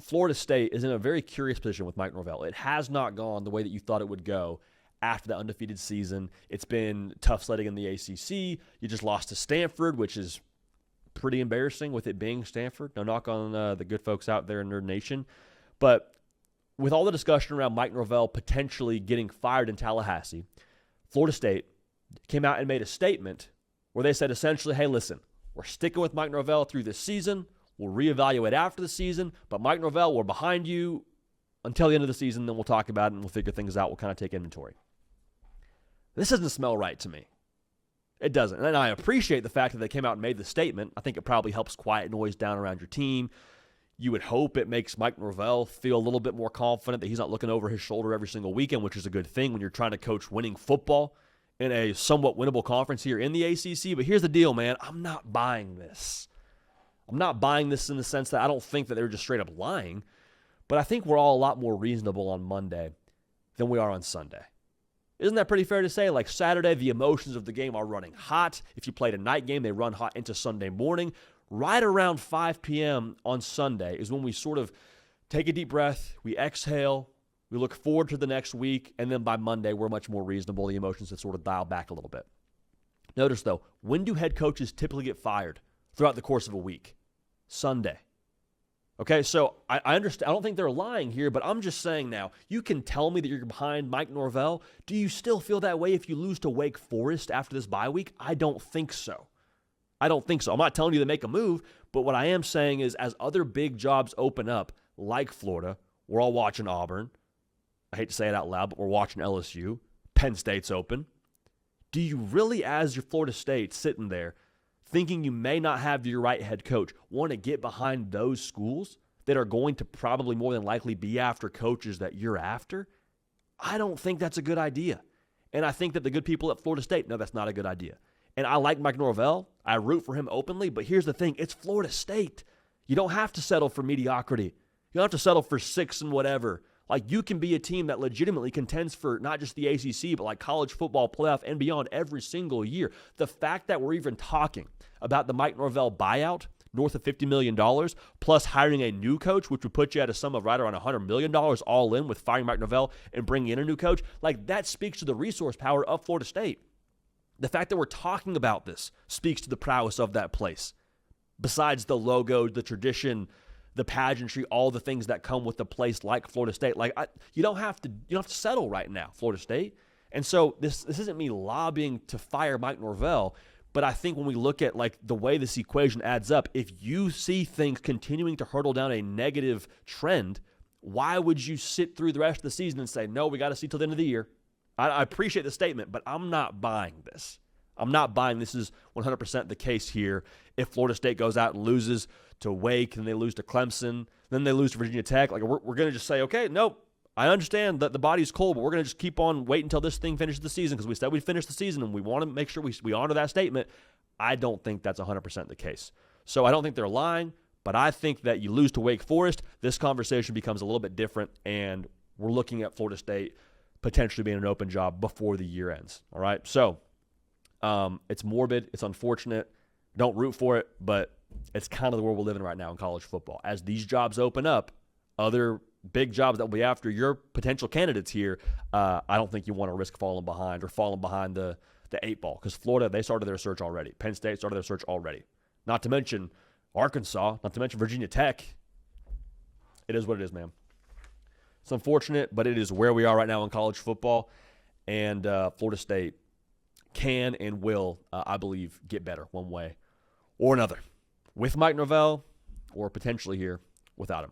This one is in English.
Florida State is in a very curious position with Mike Norvell. It has not gone the way that you thought it would go after the undefeated season. It's been tough sledding in the ACC. You just lost to Stanford, which is pretty embarrassing with it being Stanford. No knock on the good folks out there in Nerd Nation. But with all the discussion around Mike Norvell potentially getting fired in Tallahassee, Florida State came out and made a statement where they said essentially, hey, listen, we're sticking with Mike Norvell through this season. We'll reevaluate after the season. But Mike Norvell, we're behind you until the end of the season. Then we'll talk about it and we'll figure things out. We'll kind of take inventory. This doesn't smell right to me. It doesn't. And I appreciate the fact that they came out and made the statement. I think it probably helps quiet noise down around your team. You would hope it makes Mike Norvell feel a little bit more confident that he's not looking over his shoulder every single weekend, which is a good thing when you're trying to coach winning football in a somewhat winnable conference here in the ACC. But here's the deal, man. I'm not buying this. I'm not buying this in the sense that I don't think that they're just straight up lying, but I think we're all a lot more reasonable on Monday than we are on Sunday. Isn't that pretty fair to say? Like Saturday, the emotions of the game are running hot. If you played a night game, they run hot into Sunday morning. Right around 5 p.m. on Sunday is when we sort of take a deep breath, we exhale, we look forward to the next week, and then by Monday, we're much more reasonable. The emotions have sort of dialed back a little bit. Notice, though, when do head coaches typically get fired throughout the course of a week? Sunday. Okay, so I understand. I don't think they're lying here, but I'm just saying now, you can tell me that you're behind Mike Norvell. Do you still feel that way if you lose to Wake Forest after this bye week? I don't think so. I'm not telling you to make a move, but what I am saying is as other big jobs open up, like Florida, we're all watching Auburn. I hate to say it out loud, but we're watching LSU. Penn State's open. Do you really, as your Florida State, sitting there, thinking you may not have your right head coach, want to get behind those schools that are going to probably more than likely be after coaches that you're after? I don't think that's a good idea. And I think that the good people at Florida State know that's not a good idea. And I like Mike Norvell. I root for him openly. But here's the thing. It's Florida State. You don't have to settle for mediocrity. You don't have to settle for 6 and whatever. Like, you can be a team that legitimately contends for not just the ACC, but like college football playoff and beyond every single year. The fact that we're even talking about the Mike Norvell buyout, north of $50 million, plus hiring a new coach, which would put you at a sum of right around $100 million all in with firing Mike Norvell and bringing in a new coach, like that speaks to the resource power of Florida State. The fact that we're talking about this speaks to the prowess of that place. Besides the logo, the tradition, the pageantry, all the things that come with a place like Florida State, you don't have to settle right now, Florida State. And so this isn't me lobbying to fire Mike Norvell, but I think when we look at like the way this equation adds up, if you see things continuing to hurtle down a negative trend, why would you sit through the rest of the season and say, no, we got to see till the end of the year? I appreciate the statement, but I'm not buying this. I'm not buying this is 100% the case here. If Florida State goes out and loses to Wake, and they lose to Clemson, then they lose to Virginia Tech, like we're going to just say, okay, nope, I understand that the body's cold, but we're going to just keep on waiting until this thing finishes the season because we said we'd finish the season, and we want to make sure we honor that statement. I don't think that's 100% the case. So I don't think they're lying, but I think that you lose to Wake Forest, this conversation becomes a little bit different, and we're looking at Florida State potentially being an open job before the year ends. All right, so it's morbid, it's unfortunate. Don't root for it, but it's kind of the world we're living in right now in college football. As these jobs open up, other big jobs that will be after your potential candidates here, I don't think you want to risk falling behind the 8 ball, because Florida, they started their search already. Penn State started their search already. Not to mention Arkansas, not to mention Virginia Tech. It is what it is, man. It's unfortunate, but it is where we are right now in college football, and Florida State can and will, I believe, get better one way or another, with Mike Norvell or potentially here without him.